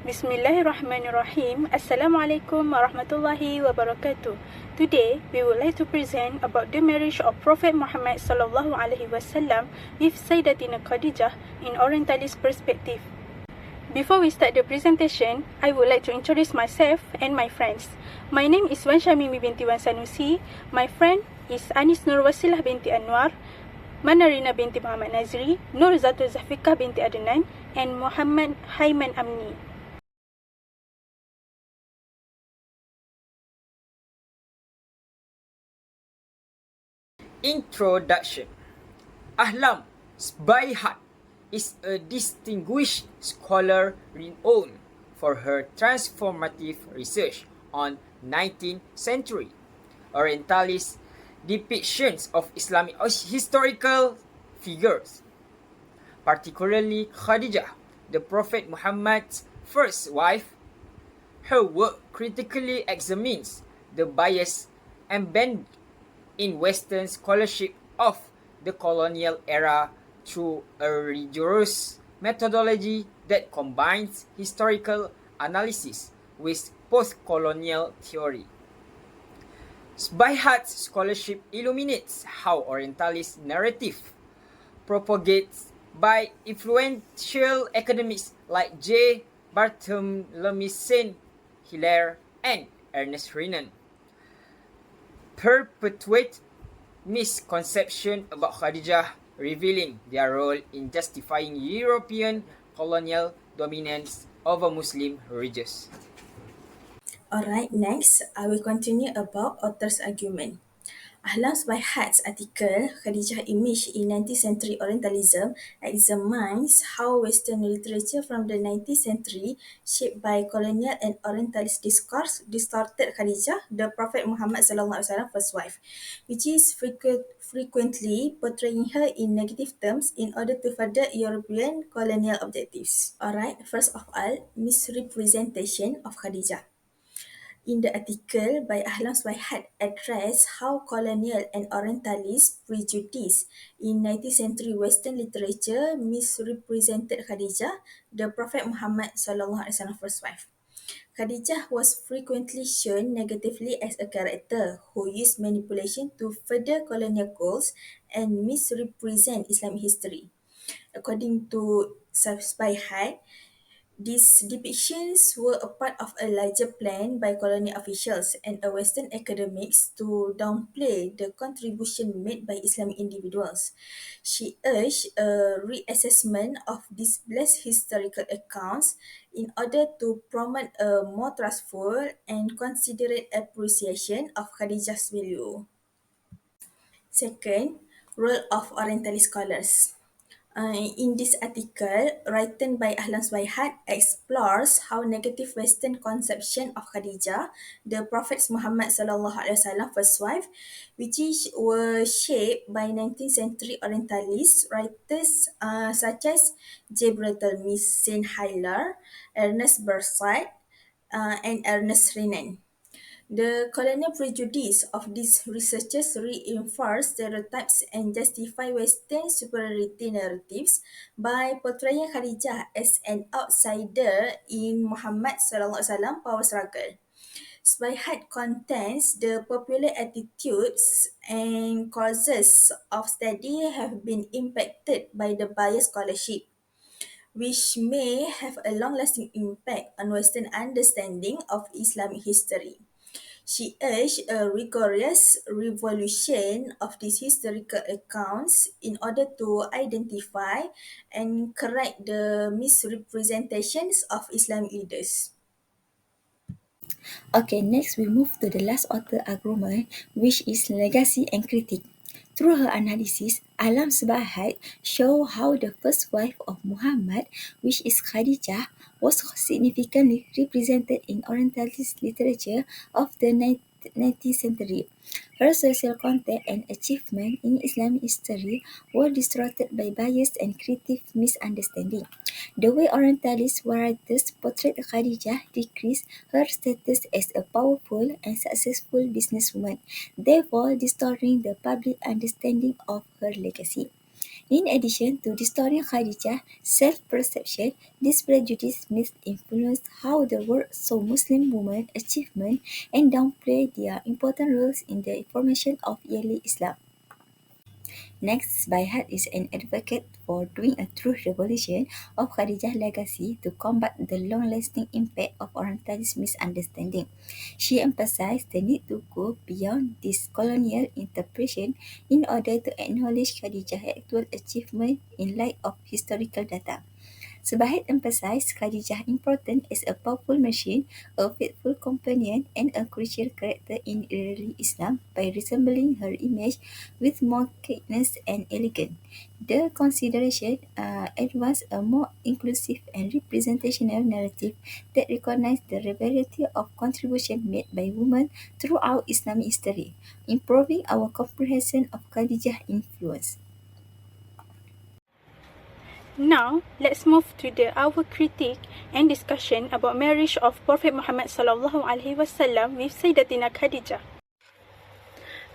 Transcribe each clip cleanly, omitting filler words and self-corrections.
Bismillahirrahmanirrahim. Assalamualaikum warahmatullahi wabarakatuh. Today, we would like to present about the marriage of Prophet Muhammad sallallahu alaihi wasallam with Saidatina Khadijah in Orientalist perspective. Before we start the presentation, I would like to introduce myself and my friends. My name is SYAMIMI binti SANUSI. My friend is WASILAH binti ANUAR, MANARINA binti NAZRI, Zatul Zafiqah binti ADNAN, and MUHAMAD HAIMAN AMNI. Introduction. Ahlam Sbaihat is a distinguished scholar renowned for her transformative research on 19th century Orientalist depictions of Islamic historical figures, particularly Khadijah, the Prophet Muhammad's first wife. Her work critically examines the bias embedded in Western scholarship of the colonial era through a rigorous methodology that combines historical analysis with post-colonial theory. Sbaihat's scholarship illuminates how Orientalist narrative propagates by influential academics like J. Bartholomew Saint Hilaire and Ernest Renan perpetuate misconception about Khadijah, revealing their role in justifying European colonial dominance over Muslim regions. Alright, next, I will continue about author's argument. Ahlam Sbaihat's article, Khadijah Image in 19th Century Orientalism, examines how Western literature from the 19th century, shaped by colonial and Orientalist discourse, distorted Khadijah, the Prophet Muhammad SAW first wife, which is frequently portraying her in negative terms in order to further European colonial objectives. Alright, first of all, misrepresentation of Khadijah. In the article by Ahlam Sbaihat address how colonial and Orientalist prejudice in 19th century Western literature misrepresented Khadijah, the Prophet Muhammad SAW first wife. Khadijah was frequently shown negatively as a character who used manipulation to further colonial goals and misrepresent Islamic history. According to Sbaihat, these depictions were a part of a larger plan by colonial officials and Western academics to downplay the contribution made by Islamic individuals. She urged a reassessment of these blessed historical accounts in order to promote a more trustful and considerate appreciation of Khadijah's value. Second, role of Orientalist scholars. In this article, written by Ahlam Sbaihat, explores how negative Western conception of Khadijah, the Prophet Muhammad SAW first wife, which were shaped by 19th century Orientalist writers such as J. Bartholomew Saint Hilaire, Ernest Burnside, and Ernest Renan. The colonial prejudice of these researchers reinforce stereotypes and justify Western superiority narratives by portraying Khadijah as an outsider in Muhammad SAW power struggle. Sbaihat contends the popular attitudes and causes of study have been impacted by the biased scholarship, which may have a long-lasting impact on Western understanding of Islamic history. She urged a rigorous revolution of these historical accounts in order to identify and correct the misrepresentations of Islamic leaders. Okay, next we move to the last author argument, which is legacy and critique. Through her analysis, Ahlam Sbaihat show how the first wife of Muhammad, which is Khadijah, was significantly represented in Orientalist literature of the 19th century. Her social content and achievement in Islamic history were distorted by bias and creative misunderstanding. The way Orientalist writers portrayed Khadijah decreased her status as a powerful and successful businesswoman, therefore distorting the public understanding of her legacy. In addition to distorting Khadijah's self-perception, this prejudice may influence how the world saw Muslim women's achievements and downplay their important roles in the formation of early Islam. Next, Bayhat is an advocate for doing a true revolution of Khadijah's legacy to combat the long-lasting impact of Orientalist misunderstanding. She emphasized the need to go beyond this colonial interpretation in order to acknowledge Khadijah's actual achievement in light of historical data. Subaid emphasized Khadijah's importance as a powerful machine, a faithful companion, and a crucial character in early Islam by resembling her image with more kindness and elegance. The consideration advanced a more inclusive and representational narrative that recognized the variety of contributions made by women throughout Islamic history, improving our comprehension of Khadijah's influence. Now, let's move to our critique and discussion about marriage of Prophet Muhammad sallallahu alaihi wasallam with Saidatina Khadijah.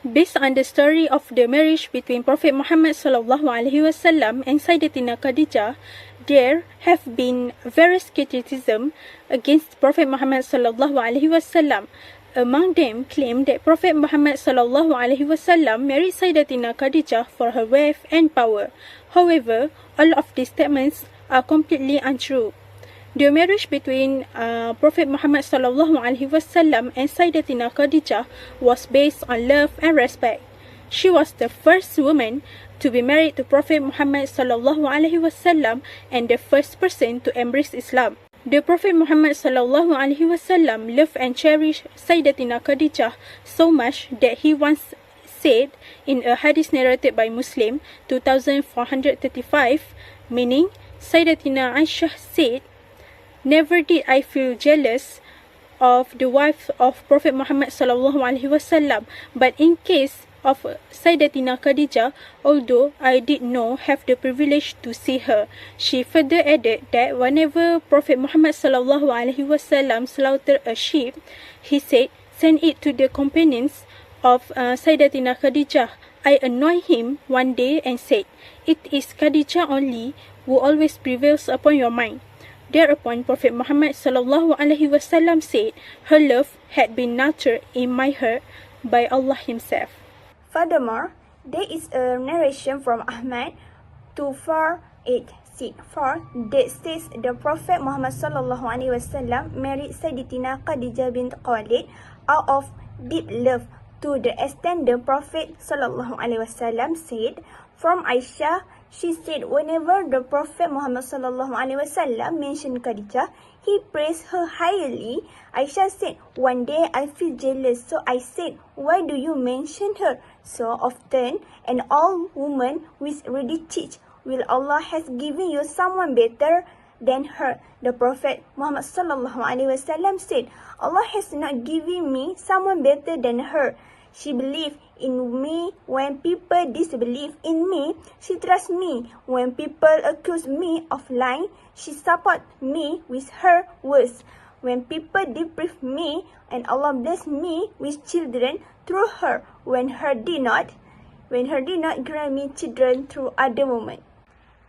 Based on the story of the marriage between Prophet Muhammad sallallahu alaihi wasallam and Saidatina Khadijah, there have been various criticism against Prophet Muhammad sallallahu alaihi wasallam. Among them claim that Prophet Muhammad sallallahu alaihi wasallam married Saidatina Khadijah for her wealth and power. However, all of these statements are completely untrue. The marriage between Prophet Muhammad sallallahu alaihi wasallam and Saidatina Khadijah was based on love and respect. She was the first woman to be married to Prophet Muhammad sallallahu alaihi wasallam and the first person to embrace Islam. The Prophet Muhammad sallallahu alaihi wasallam loved and cherished Saidatina Khadijah so much that he once said in a hadith narrated by Muslim 2435, meaning Saidatina Aisha said, "Never did I feel jealous of the wife of Prophet Muhammad sallallahu alaihi wasallam, but in case of Saidatina Khadijah, although I did not have the privilege to see her." She further added that whenever Prophet Muhammad sallallahu alaihi wasallam slaughtered a sheep, he said, "Send it to the companions of Saidatina Khadijah." I annoyed him one day and said, "It is Khadijah only who always prevails upon your mind." Thereupon Prophet Muhammad sallallahu alaihi wasallam said, "Her love had been nurtured in my heart by Allah Himself." Furthermore, there is a narration from Ahmad 2484 that says the Prophet Muhammad sallallahu alaihi wasallam married Saidatina Khadijah bint Khalid out of deep love, to the extent the Prophet sallallahu alaihi wasallam said, from Aisha, she said whenever the Prophet Muhammad sallallahu alaihi wasallam mentioned Khadijah, he praised her highly. Aisha said, "One day I feel jealous, so I said, why do you mention her so often? And all women with ready teach, will Allah has given you someone better than her?" The Prophet Muhammad sallallahu alaihi wasallam said, "Allah has not given me someone better than her. She believed in me when people disbelieve in me. She trusts me when people accuse me of lying. She supports me with her words when people deprive me, and Allah blessed me with children through her when her did not grant me children through other women."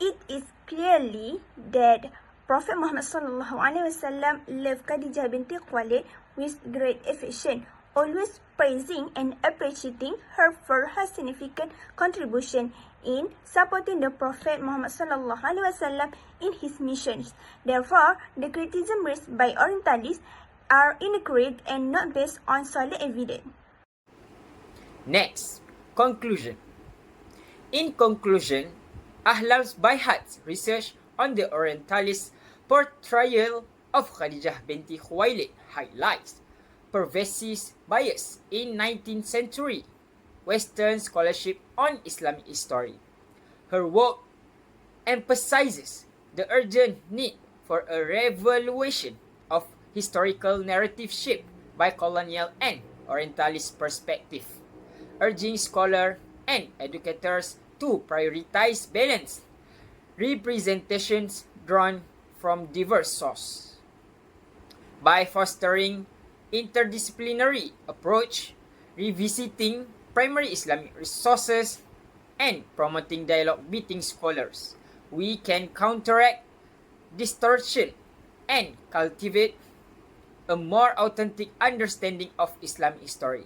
It is clearly that Prophet Muhammad sallallahu alaihi wasallam loved Khadijah binti Khalid with great affection, always praising and appreciating her for her significant contribution in supporting the Prophet Muhammad sallallahu alaihi wasallam in his missions. Therefore, the criticism raised by Orientalists are inaccurate and not based on solid evidence. Next, conclusion. In conclusion, Ahlal's Bayhat's research on the Orientalist portrayal of Khadijah binti Khuwailid highlights pervasive bias in 19th century Western scholarship on Islamic history. Her work emphasizes the urgent need for a revaluation of historical narrative shaped by colonial and Orientalist perspective, urging scholars and educators to prioritize balanced representations drawn from diverse sources. By fostering interdisciplinary approach, revisiting primary Islamic resources, and promoting dialogue between scholars, we can counteract distortion and cultivate a more authentic understanding of Islamic history,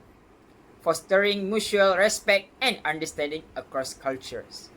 fostering mutual respect and understanding across cultures.